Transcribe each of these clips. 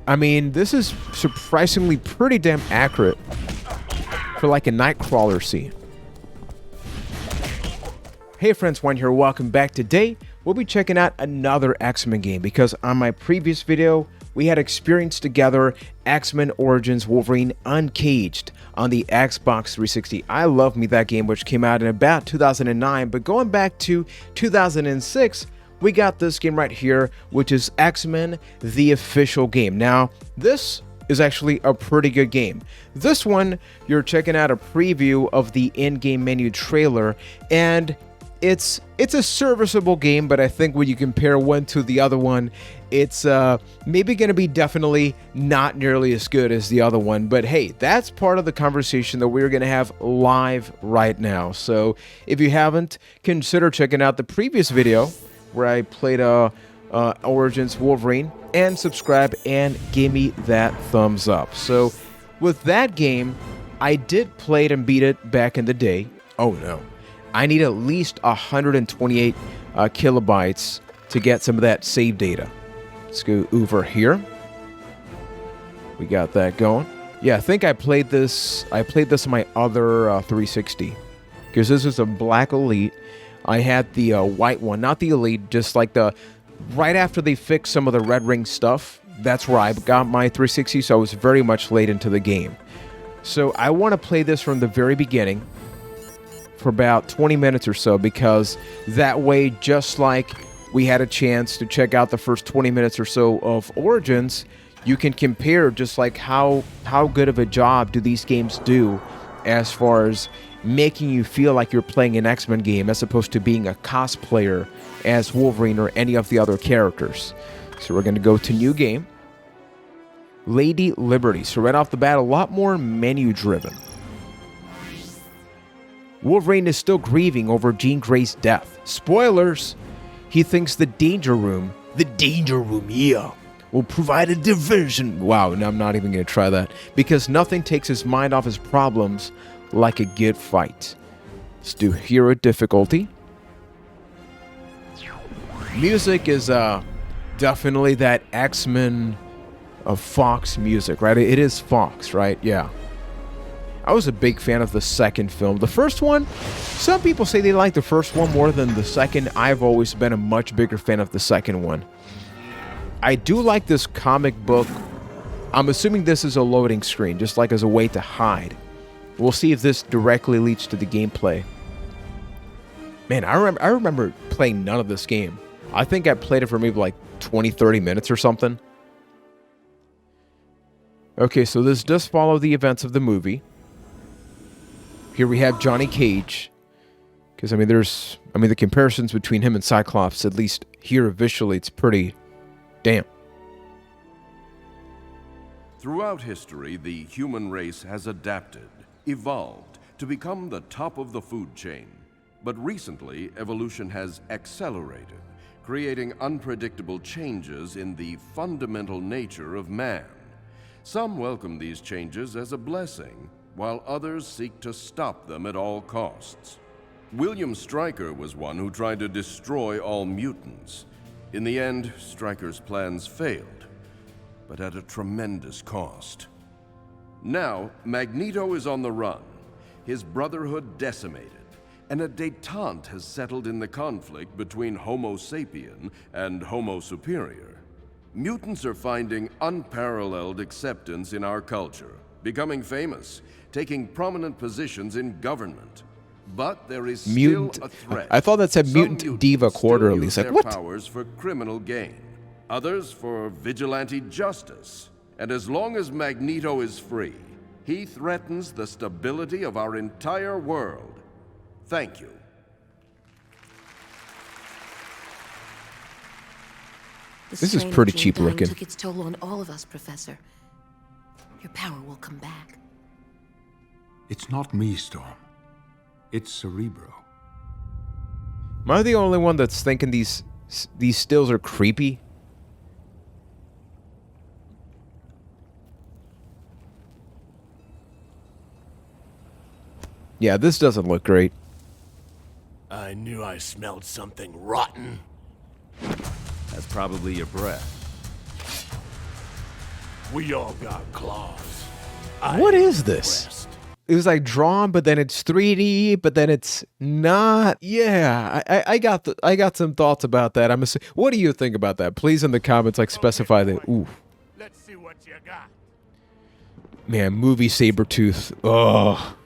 I mean, this is surprisingly pretty damn accurate for like a Nightcrawler scene. Hey friends, Juan here, welcome back. Today, we'll be checking out another X-Men game because on my previous video, we had experienced together X-Men Origins Wolverine Uncaged on the Xbox 360. I love me that game, which came out in about 2009, but going back to 2006, we got this game right here, which is X-Men, the official game. Now, this is actually a pretty good game. This one, you're checking out a preview of the in-game menu trailer, and it's a serviceable game, but I think when you compare one to the other one, it's maybe going to be definitely not nearly as good as the other one. But hey, that's part of the conversation that we're going to have live right now. So if you haven't, consider checking out the previous video where I played Origins Wolverine, and subscribe and give me that thumbs up. So with that game, I did play it and beat it back in the day. Oh no. I need at least 128 kilobytes to get some of that save data. Let's go over here. We got that going. Yeah, I think I played this on my other 360. Because this is a black Elite. I had the white one, not the Elite, just like the... Right after they fixed some of the Red Ring stuff, that's where I got my 360, so I was very much late into the game. So I want to play this from the very beginning for about 20 minutes or so, because that way, just like we had a chance to check out the first 20 minutes or so of Origins, you can compare just like how good of a job do these games do as far as making you feel like you're playing an X-Men game as opposed to being a cosplayer as Wolverine or any of the other characters. So we're going to go to new game, Lady Liberty. So right off the bat, a lot more menu driven. Wolverine is still grieving over Jean Grey's death. Spoilers! He thinks the danger room, yeah, will provide a diversion. Wow, no, I'm not even going to try that. Because nothing takes his mind off his problems like a good fight. Let's do hero difficulty. Music is definitely that X-Men of Fox music, right? It is Fox, right? Yeah. I was a big fan of the second film. The first one, some people say they like the first one more than the second. I've always been a much bigger fan of the second one. I do like this comic book. I'm assuming this is a loading screen, just like as a way to hide. We'll see if this directly leads to the gameplay. Man, I remember playing none of this game. I think I played it for maybe like 20, 30 minutes or something. Okay, so this does follow the events of the movie. Here we have Johnny Cage. Because, I mean, the comparisons between him and Cyclops, at least here visually, it's pretty... Damn. Throughout history, the human race has adapted, evolved, to become the top of the food chain. But recently, evolution has accelerated, creating unpredictable changes in the fundamental nature of man. Some welcome these changes as a blessing, while others seek to stop them at all costs. William Stryker was one who tried to destroy all mutants. In the end, Stryker's plans failed, but at a tremendous cost. Now, Magneto is on the run, his brotherhood decimated, and a détente has settled in the conflict between Homo sapien and Homo superior. Mutants are finding unparalleled acceptance in our culture, becoming famous, taking prominent positions in government. But there is still a threat. I thought that said Mutant Diva Quarterly. It's like, what? Powers for criminal gain, others for vigilante justice. And as long as Magneto is free, he threatens the stability of our entire world. Thank you. This is pretty cheap looking. Took its toll on all of us, Professor. Your power will come back. It's not me, Storm. It's Cerebro. Am I the only one that's thinking these stills are creepy? Yeah, this doesn't look great. I knew I smelled something rotten. That's probably your breath. We all got claws. What is this? It was like drawn, but then it's 3D, but then it's not. Yeah, I got some thoughts about that. What do you think about that? Please in the comments, like, specify that. Ooh. Let's see what you got. Man, movie Sabretooth. Oh.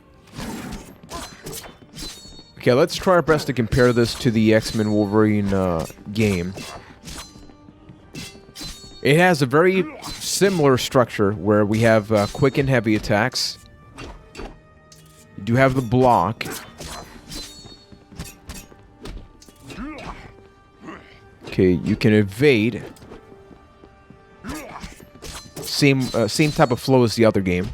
Okay, let's try our best to compare this to the X-Men Wolverine game. It has a very similar structure where we have quick and heavy attacks. You do have the block. Okay, you can evade. Same type of flow as the other game.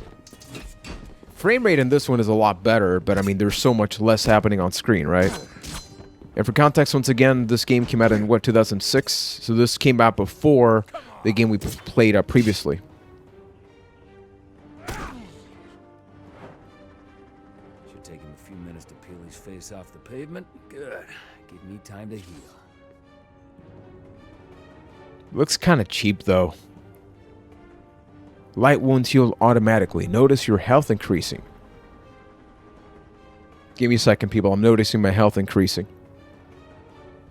Frame rate in this one is a lot better, but I mean, there's so much less happening on screen, right? And for context, once again, this game came out in, what, 2006? So this came out before the game we played previously. Should take him a few minutes to peel his face off the pavement. Good. Give me time to heal. Looks kind of cheap, though. Light wounds heal automatically. Notice your health increasing. Give me a second, people. I'm noticing my health increasing.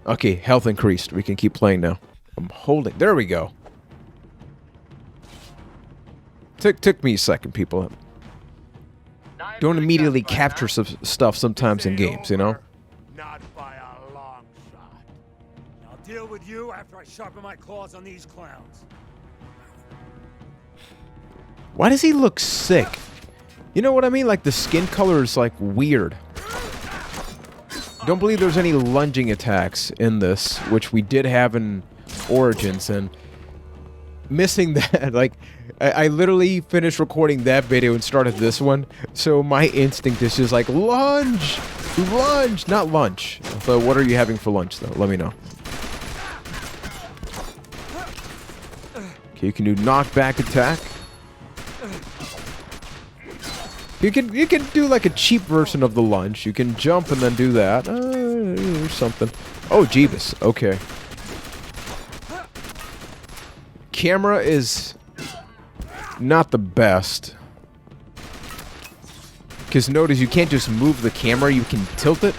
Okay, health increased. We can keep playing now. I'm holding. There we go. Took me a second, people. Don't immediately capture stuff sometimes in games, you know? Not by a long shot. I'll deal with you after I sharpen my claws on these clowns. Why does he look sick? You know what I mean? Like, the skin color is, like, weird. Don't believe there's any lunging attacks in this, which we did have in Origins, and missing that, like, I literally finished recording that video and started this one, so my instinct is just like, lunge! Lunge! Not lunch. So what are you having for lunch, though? Let me know. Okay, you can do knockback attack. You can do like a cheap version of the lunge. You can jump and then do that. Or something. Oh, Jeebus. Okay. Camera is not the best. Because notice you can't just move the camera, you can tilt it.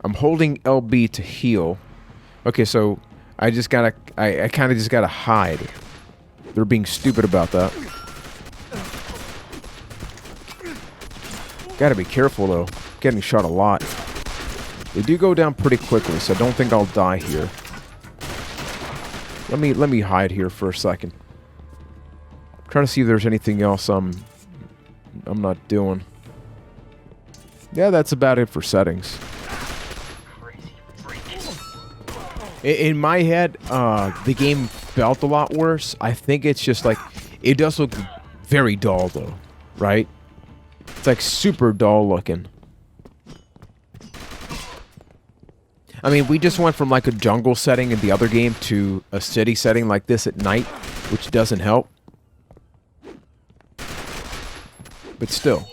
I'm holding LB to heal. Okay, so I just gotta, I kind of just gotta hide. They're being stupid about that. Gotta be careful though. Getting shot a lot. They do go down pretty quickly, so I don't think I'll die here. Let me hide here for a second. I'm trying to see if there's anything else I'm not doing. Yeah, that's about it for settings. In my head, the game felt a lot worse. I think it's just like, it does look very dull though, right? It's like super dull looking. I mean, we just went from like a jungle setting in the other game to a city setting like this at night, which doesn't help. But still.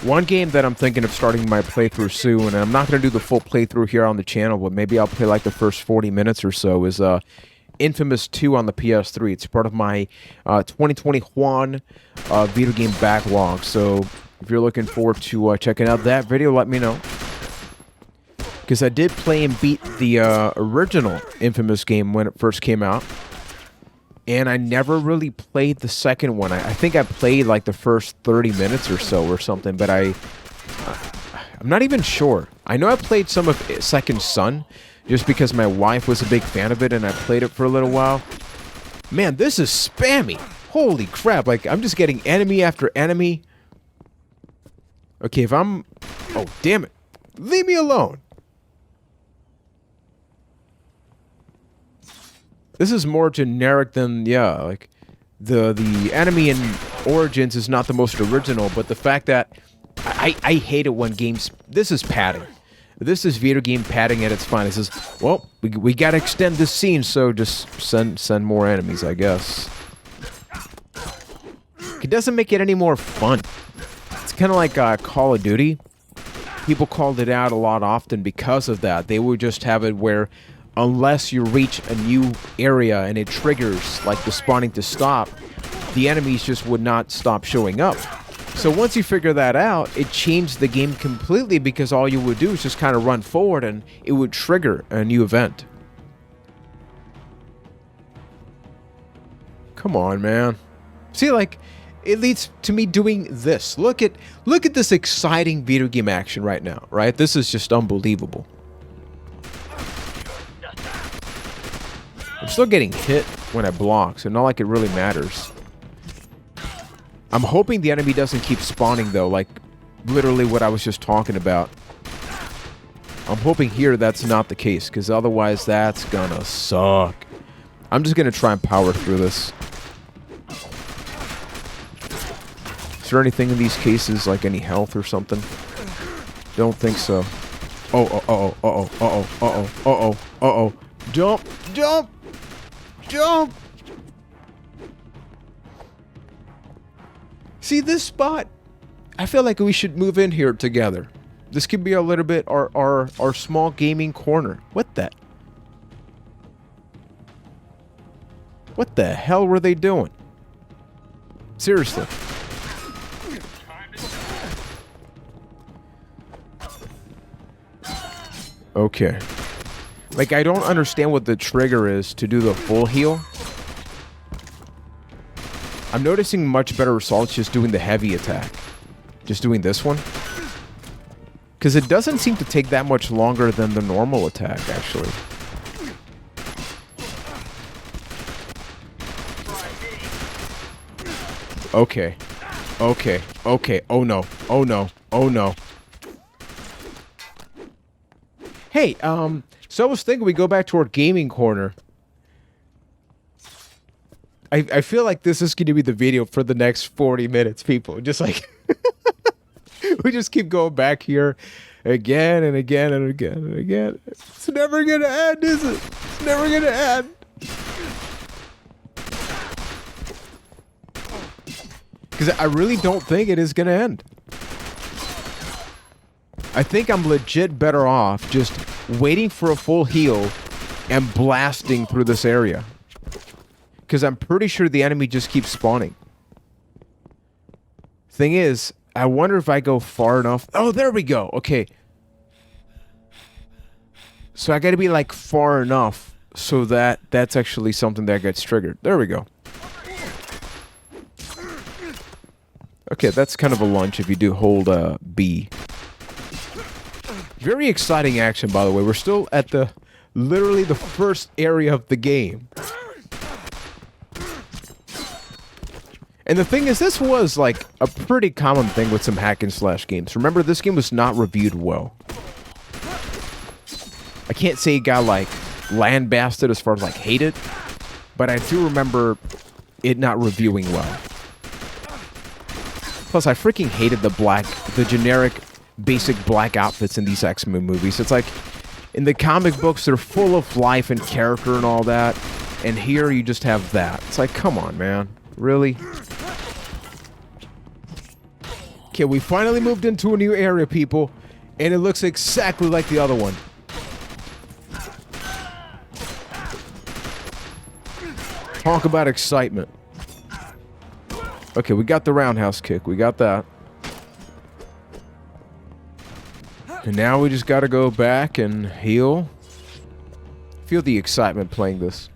One game that I'm thinking of starting my playthrough soon, and I'm not going to do the full playthrough here on the channel, but maybe I'll play like the first 40 minutes or so, is Infamous 2 on the PS3. It's part of my 2020 Juan video game backlog, so if you're looking forward to checking out that video, let me know. Because I did play and beat the original Infamous game when it first came out. And I never really played the second one. I think I played like the first 30 minutes or so or something, but I'm not even sure. I know I played some of Second Son, just because my wife was a big fan of it and I played it for a little while. Man, this is spammy. Holy crap, like I'm just getting enemy after enemy. Okay, if I'm... Oh, damn it. Leave me alone. This is more generic than, yeah, like, the enemy in Origins is not the most original, but the fact that I hate it when games... This is padding. This is video game padding at its finest. It says, well, we gotta extend this scene, so just send more enemies, I guess. It doesn't make it any more fun. It's kind of like Call of Duty. people called it out a lot often because of that. They would just have it where unless you reach a new area and it triggers like the spawning to stop, the enemies just would not stop showing up. So once you figure that out, it changed the game completely because all you would do is just kind of run forward and it would trigger a new event. Come on, man. See, like, it leads to me doing this. Look at this exciting video game action right now, right? This is just unbelievable. I'm still getting hit when I block, so not like it really matters. I'm hoping the enemy doesn't keep spawning, though, like literally what I was just talking about. I'm hoping here that's not the case, because otherwise that's gonna suck. I'm just gonna try and power through this. Is there anything in these cases, like any health or something? Don't think so. Uh-oh. Jump! See, this spot, I feel like we should move in here together. This could be a little bit our small gaming corner. What the hell were they doing? Seriously. Okay. Like, I don't understand what the trigger is to do the full heal. I'm noticing much better results just doing the heavy attack. Just doing this one. Because it doesn't seem to take that much longer than the normal attack, actually. Okay. Oh no. Hey, so I was thinking we go back to our gaming corner. I feel like this is going to be the video for the next 40 minutes, people. Just like... we just keep going back here again and again and again and again. It's never going to end, is it? It's never going to end. Because I really don't think it is going to end. I think I'm legit better off just waiting for a full heal and blasting through this area. Because I'm pretty sure the enemy just keeps spawning. Thing is, I wonder if I go far enough. Oh, there we go. Okay. So I got to be like far enough so that that's actually something that gets triggered. There we go. Okay, that's kind of a lunge if you do hold B. Very exciting action, by the way. We're still at literally the first area of the game. And the thing is, this was like a pretty common thing with some hack and slash games. Remember, this game was not reviewed well. I can't say it got like lambasted as far as like hated, but I do remember it not reviewing well. Plus, I freaking hated the generic, basic black outfits in these X-Men movies. It's like, in the comic books, they're full of life and character and all that, and here you just have that. It's like, come on, man. Really? Okay, we finally moved into a new area, people, and it looks exactly like the other one. Talk about excitement. Okay, we got the roundhouse kick. We got that. And now we just gotta go back and heal. Feel the excitement playing this.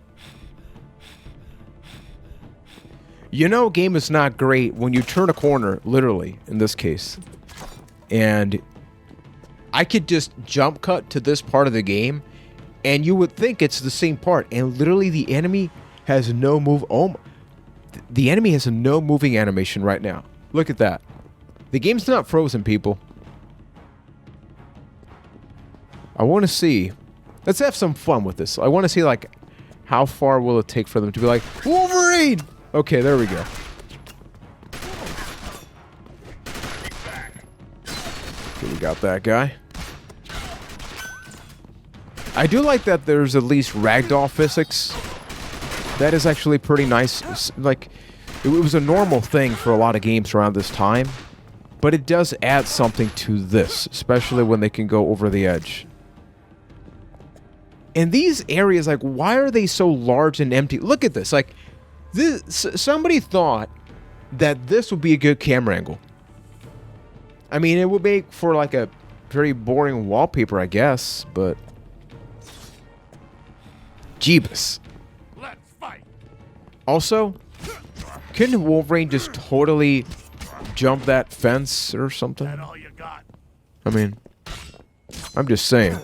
You know, game is not great when you turn a corner, literally, in this case. And I could just jump cut to this part of the game, and you would think it's the same part. And literally, the enemy has no move. Oh, the enemy has no moving animation right now. Look at that. The game's not frozen, people. I want to see. Let's have some fun with this. I want to see, like, how far will it take for them to be like, Wolverine! Okay, there we go. Okay, we got that guy. I do like that there's at least ragdoll physics. That is actually pretty nice. Like, it was a normal thing for a lot of games around this time. But it does add something to this, especially when they can go over the edge. And these areas, like, why are they so large and empty? Look at this. Like, this, somebody thought that this would be a good camera angle. I mean, it would make for, like, a very boring wallpaper, I guess, but... Jeebus. Let's fight. Also, couldn't Wolverine just totally jump that fence or something? That all you got? I mean, I'm just saying.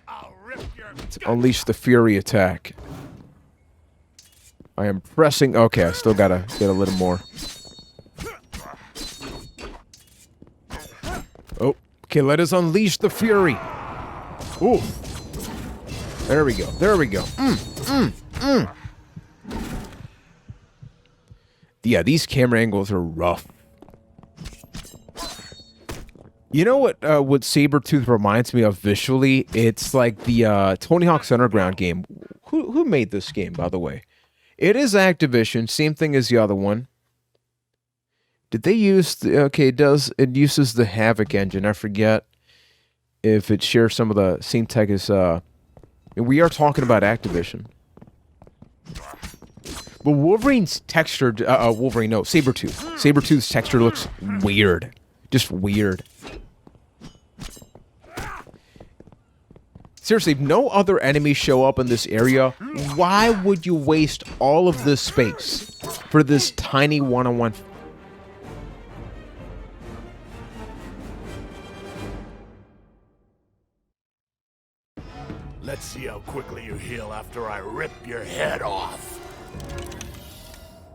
I'll rip your... Unleash the Fury attack. I am pressing... Okay, I still gotta get a little more. Oh, okay, let us unleash the Fury. Ooh. There we go, there we go. Yeah, these camera angles are rough. You know what Sabretooth reminds me of visually? It's like the Tony Hawk's Underground game. Who made this game, by the way? It is Activision, same thing as the other one. Did they use the... Okay, it uses the Havoc engine. I forget if it shares some of the same tech as... we are talking about Activision. But Wolverine's texture... Wolverine, no, Sabretooth. Sabretooth's texture looks weird. Just weird. Seriously, if no other enemies show up in this area, why would you waste all of this space for this tiny one-on-one... Let's see how quickly you heal after I rip your head off.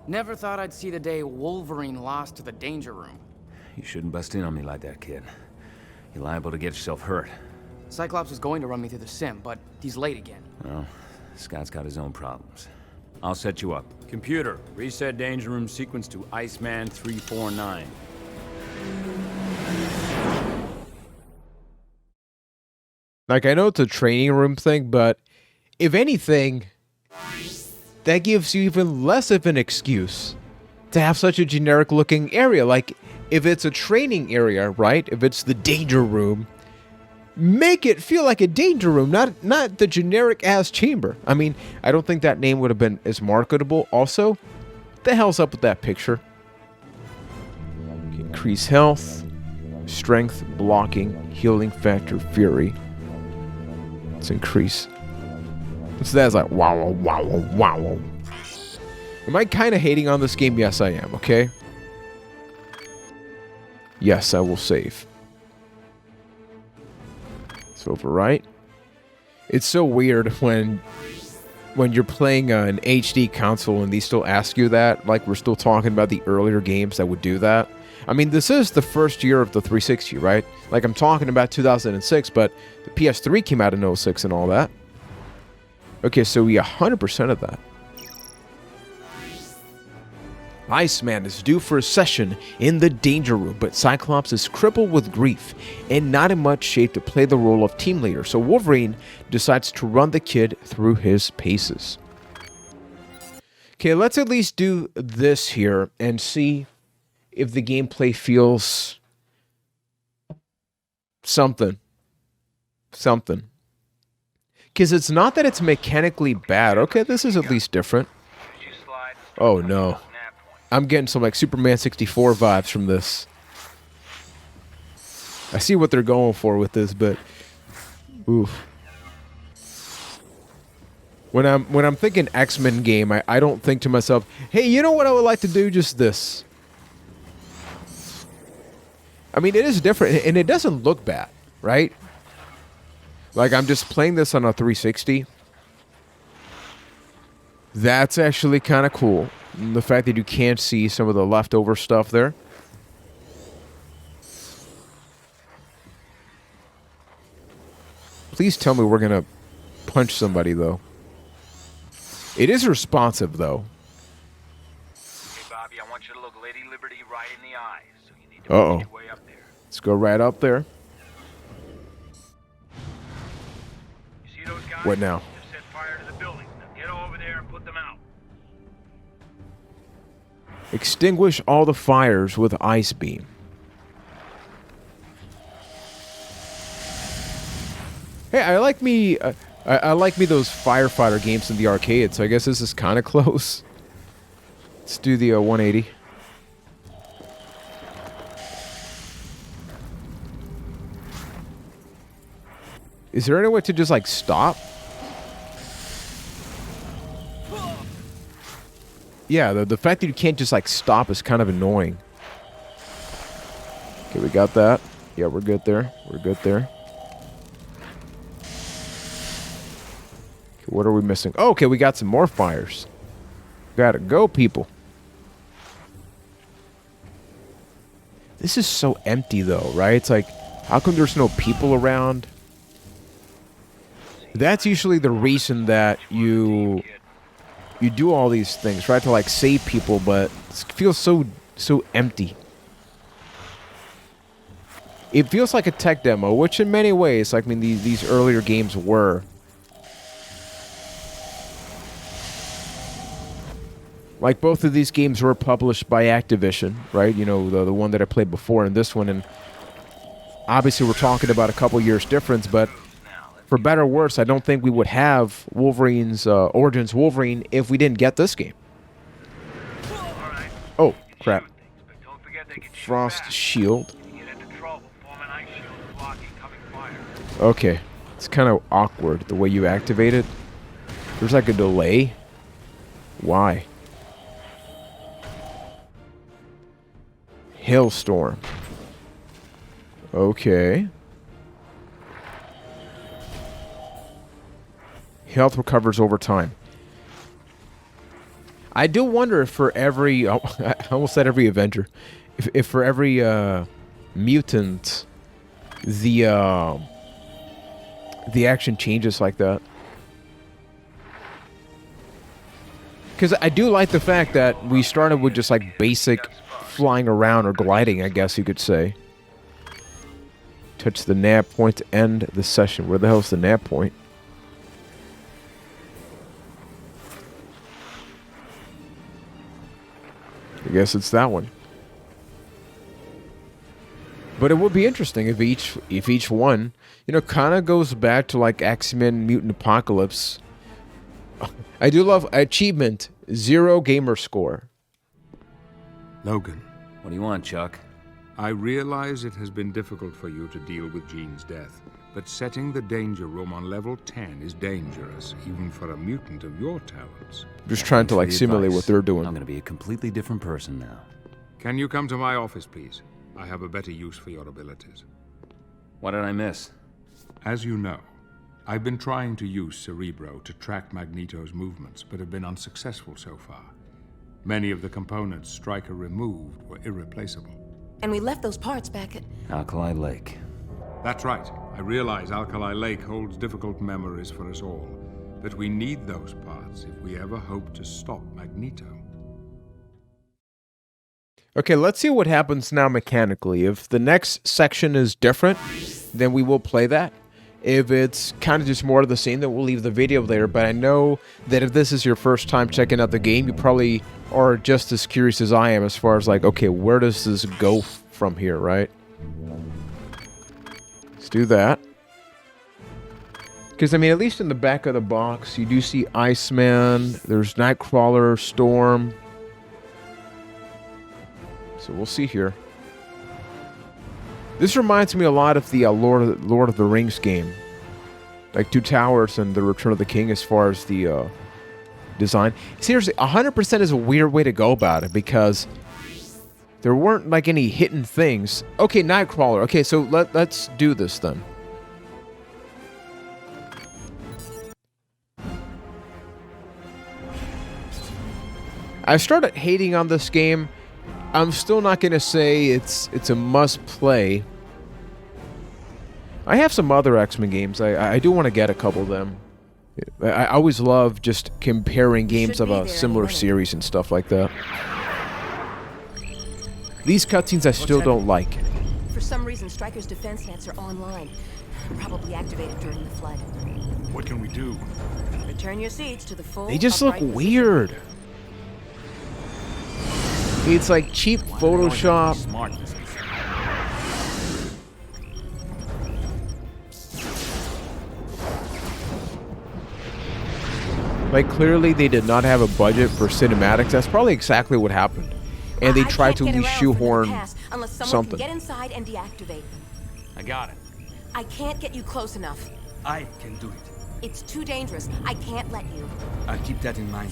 Never thought I'd see the day Wolverine lost to the Danger Room. You shouldn't bust in on me like that, kid. You're liable to get yourself hurt. Cyclops was going to run me through the sim, but he's late again. Well, Scott's got his own problems. I'll set you up. Computer, reset Danger Room sequence to Iceman 349. Like, I know it's a training room thing, but if anything, that gives you even less of an excuse to have such a generic-looking area. Like, if it's a training area, right? If it's the Danger Room, make it feel like a Danger Room, not the generic-ass chamber. I mean, I don't think that name would have been as marketable. Also, what the hell's up with that picture? Increase health, strength, blocking, healing factor, fury. Let's increase. So that's like wow, wow, wow, wow. Am I kind of hating on this game? Yes, I am, okay? Yes, I will save. Let's overwrite. It's so weird when you're playing an HD console and they still ask you that. Like, we're still talking about the earlier games that would do that. I mean, this is the first year of the 360, right? Like, I'm talking about 2006, but the PS3 came out in 06 and all that. Okay, so we 100% of that. Iceman is due for a session in the Danger Room, but Cyclops is crippled with grief and not in much shape to play the role of team leader, so Wolverine decides to run the kid through his paces. Okay, let's at least do this here and see if the gameplay feels something. Because it's not that it's mechanically bad. Okay, this is at least different. Oh no. I'm getting some like Superman 64 vibes from this. I see what they're going for with this, but oof. When I'm thinking X-Men game, I don't think to myself, hey, you know what I would like to do? Just this. I mean, it is different, and it doesn't look bad, right? Like, I'm just playing this on a 360. That's actually kind of cool. And the fact that you can't see some of the leftover stuff there. Please tell me we're going to punch somebody, though. It is responsive, though. Hey, Bobby, I want you to look Lady Liberty right in the eyes. So you need to make your way up there. Let's go right up there. You see those guys? What now? Just set fire to the buildings. Now get over there and put them out. Extinguish all the fires with ice beam. Hey, I like me those firefighter games in the arcade, so I guess this is kind of close. Let's do the 180. Is there any way to just, like, stop? Yeah, the fact that you can't just, like, stop is kind of annoying. Okay, we got that. Yeah, we're good there. We're good there. Okay, what are we missing? Oh, okay, we got some more fires. Gotta go, people. This is so empty, though, right? It's like, how come there's no people around? That's usually the reason that you do all these things, right? To like save people, but it feels so empty. It feels like a tech demo, which in many ways, like, I mean, these earlier games were. Like, both of these games were published by Activision, right? You know, the one that I played before and this one, and obviously we're talking about a couple years difference, but for better or worse, I don't think we would have Wolverine's Origins Wolverine if we didn't get this game. Oh, crap. Frost shield. Okay. It's kind of awkward the way you activate it. There's like a delay. Why? Hailstorm. Okay. Health recovers over time. I do wonder if for every... Oh, I almost said every Avenger. If for every mutant, the action changes like that. Because I do like the fact that we started with just like basic flying around or gliding, I guess you could say. Touch the nav point to end the session. Where the hell is the nav point? I guess it's that one. But it would be interesting if each one, you know, kind of goes back to like X-Men Mutant Apocalypse. I do love achievement 0 gamer score. Logan, What do you want, Chuck? I realize it has been difficult for you to deal with Jean's death, but setting the danger room on level 10 is dangerous, even for a mutant of your talents. Just trying to like simulate what they're doing. I'm gonna be a completely different person now. Can you come to my office, please? I have a better use for your abilities. What did I miss? As you know, I've been trying to use Cerebro to track Magneto's movements, but have been unsuccessful so far. Many of the components Stryker removed were irreplaceable. And we left those parts back at... Alkali Lake. That's right. I realize Alkali Lake holds difficult memories for us all, but we need those parts if we ever hope to stop Magneto. Okay, let's see what happens now mechanically. If the next section is different, then we will play that. If it's kind of just more of the same, then we'll leave the video there. But I know that if this is your first time checking out the game, you probably are just as curious as I am as far as like, okay, where does this go from here, right? Let's do that. Because, I mean, at least in the back of the box, you do see Iceman, there's Nightcrawler, Storm. So we'll see here. This reminds me a lot of the Lord of the Rings game. Like Two Towers and The Return of the King as far as the design. Seriously, 100% is a weird way to go about it because there weren't like any hidden things. Okay, Nightcrawler. Okay, so let's do this then. I started hating on this game. I'm still not going to say it's a must-play. I have some other X-Men games. I do want to get a couple of them. I always love just comparing games of a similar series and stuff like that. These cutscenes I still don't like. For some reason, Stryker's defense nets are online. Probably activated during the flood. What can we do? Return your seats to the full... They just look weird. It's like cheap Photoshop. Like, clearly they did not have a budget for cinematics. That's probably exactly what happened. And they tried to at least shoehorn something. Get inside and deactivate. I got it. I can't get you close enough. I can do it. It's too dangerous. I can't let you. I'll keep that in mind.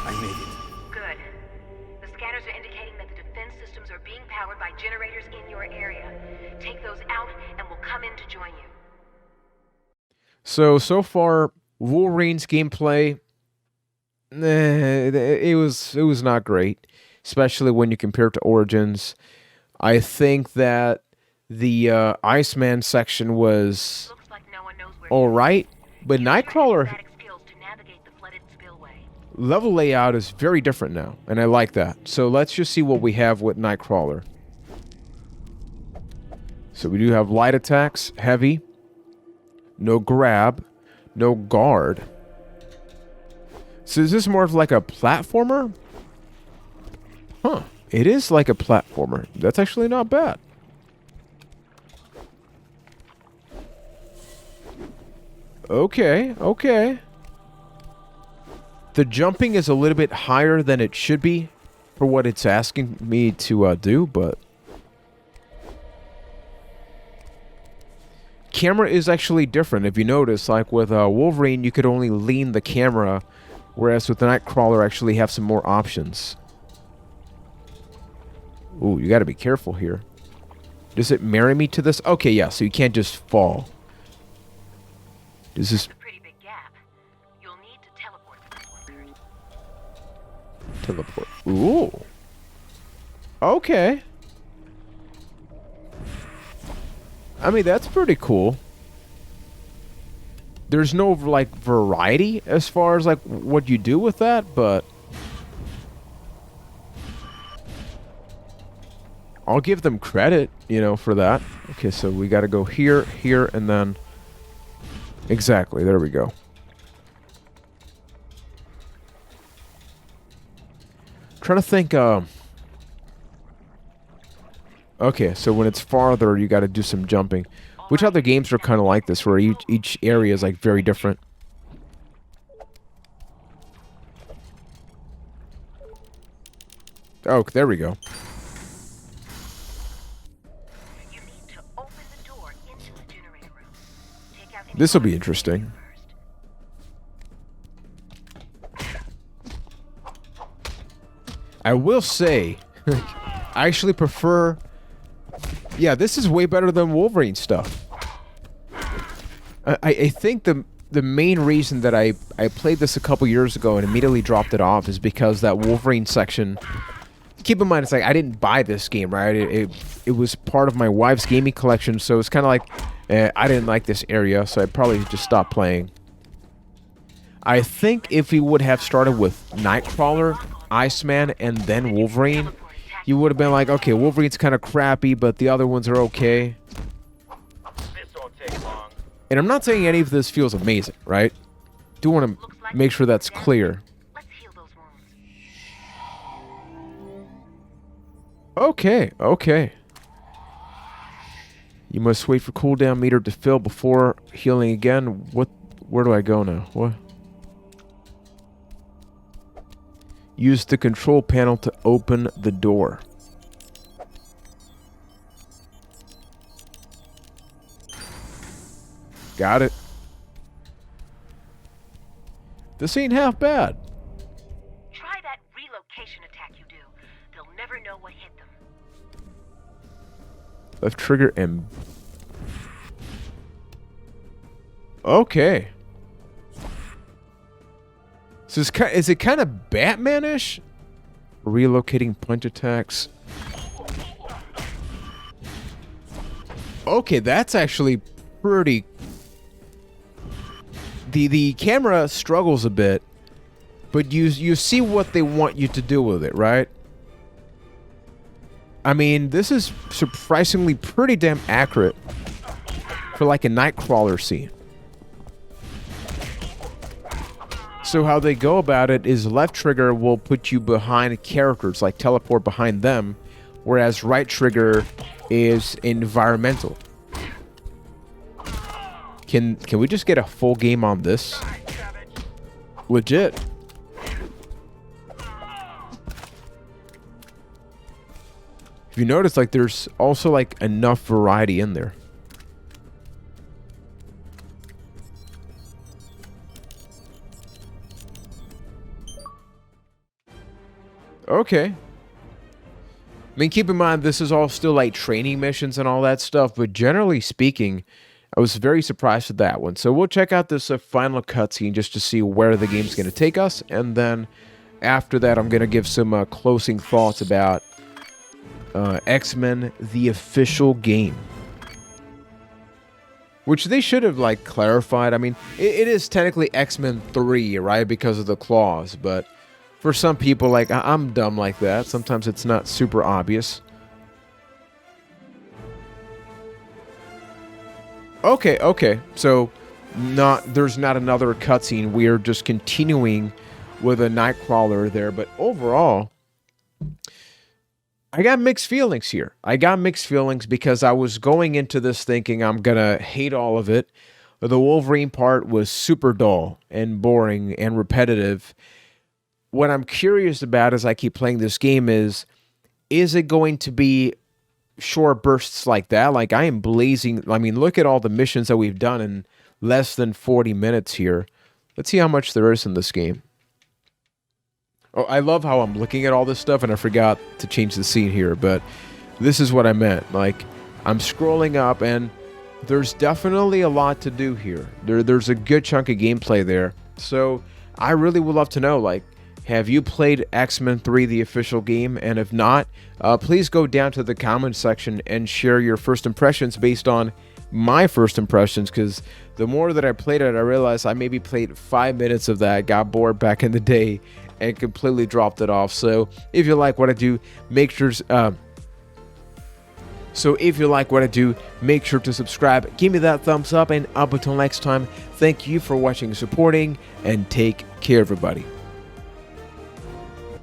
I made it. Good. The scanners are indicating that the defense systems are being powered by generators in your area. Take those out and we'll come in to join you. So far, Wolverine's gameplay, it was not great, especially when you compare it to Origins. I think that the Iceman section was alright, but Nightcrawler level layout is very different now, and I like that. So let's just see what we have with Nightcrawler. So we do have light attacks, heavy, no grab, no guard. So is this more of like a platformer? Huh. It is like a platformer. That's actually not bad. Okay, okay. The jumping is a little bit higher than it should be for what it's asking me to do, but camera is actually different. If you notice, like with Wolverine, you could only lean the camera, whereas with the Nightcrawler, actually have some more options. Ooh, you gotta be careful here. Does it marry me to this? Okay, yeah, so you can't just fall. Does this... Teleport. Ooh. Okay. I mean, that's pretty cool. There's no, like, variety as far as, like, what you do with that, but I'll give them credit, you know, for that. Okay, so we gotta go here, here, and then... Exactly, there we go. Trying to think, okay, so when it's farther, you gotta do some jumping. Which other games are kind of like this, where each area is, like, very different? Oh, there we go. This will be interesting. I will say, I actually prefer... Yeah, this is way better than Wolverine stuff. I think the main reason that I played this a couple years ago and immediately dropped it off is because that Wolverine section... Keep in mind, it's like, I didn't buy this game, right? It was part of my wife's gaming collection, so it's kind of like... I didn't like this area, so I probably just stopped playing. I think if we would have started with Nightcrawler, Iceman, and then Wolverine, you would have been like, okay, Wolverine's kind of crappy, but the other ones are okay. And I'm not saying any of this feels amazing, right? Do want to make sure that's clear. Okay, okay. You must wait for cooldown meter to fill before healing again. What? Where do I go now? What? Use the control panel to open the door. Got it. This ain't half bad. Try that relocation attack you do. They'll never know what hit them. Left trigger and... Okay. So is it kind of Batman-ish? Relocating punch attacks. Okay, that's actually pretty... The camera struggles a bit, but you see what they want you to do with it, right? I mean, this is surprisingly pretty damn accurate for like a Nightcrawler scene. So how they go about it is left trigger will put you behind characters, like teleport behind them, whereas right trigger is environmental. Can we just get a full game on this? Legit. If you notice, like, there's also, like, enough variety in there. Okay. I mean, keep in mind, this is all still, like, training missions and all that stuff, but generally speaking, I was very surprised with that one. So we'll check out this final cutscene just to see where the game's going to take us, and then after that, I'm going to give some closing thoughts about X-Men, the official game. Which they should have, like, clarified. I mean, it is technically X-Men 3, right, because of the claws, but for some people, like, I'm dumb like that. Sometimes it's not super obvious. Okay. So, there's not another cutscene. We're just continuing with a Nightcrawler there, but overall, I got mixed feelings here. I got mixed feelings because I was going into this thinking I'm gonna hate all of it. The Wolverine part was super dull and boring and repetitive. What I'm curious about as I keep playing this game is it going to be short bursts like that? Like, I am blazing. I mean, look at all the missions that we've done in less than 40 minutes here. Let's see how much there is in this game. Oh, I love how I'm looking at all this stuff, and I forgot to change the scene here, but this is what I meant. Like, I'm scrolling up, and there's definitely a lot to do here. There's a good chunk of gameplay there. So, I really would love to know, like, have you played X-Men 3, the official game? And if not, please go down to the comment section and share your first impressions based on my first impressions, because the more that I played it, I realized I maybe played 5 minutes of that, got bored back in the day, and completely dropped it off. So if you like what I do, make sure to subscribe, give me that thumbs up, and up until next time, thank you for watching and supporting, and take care, everybody.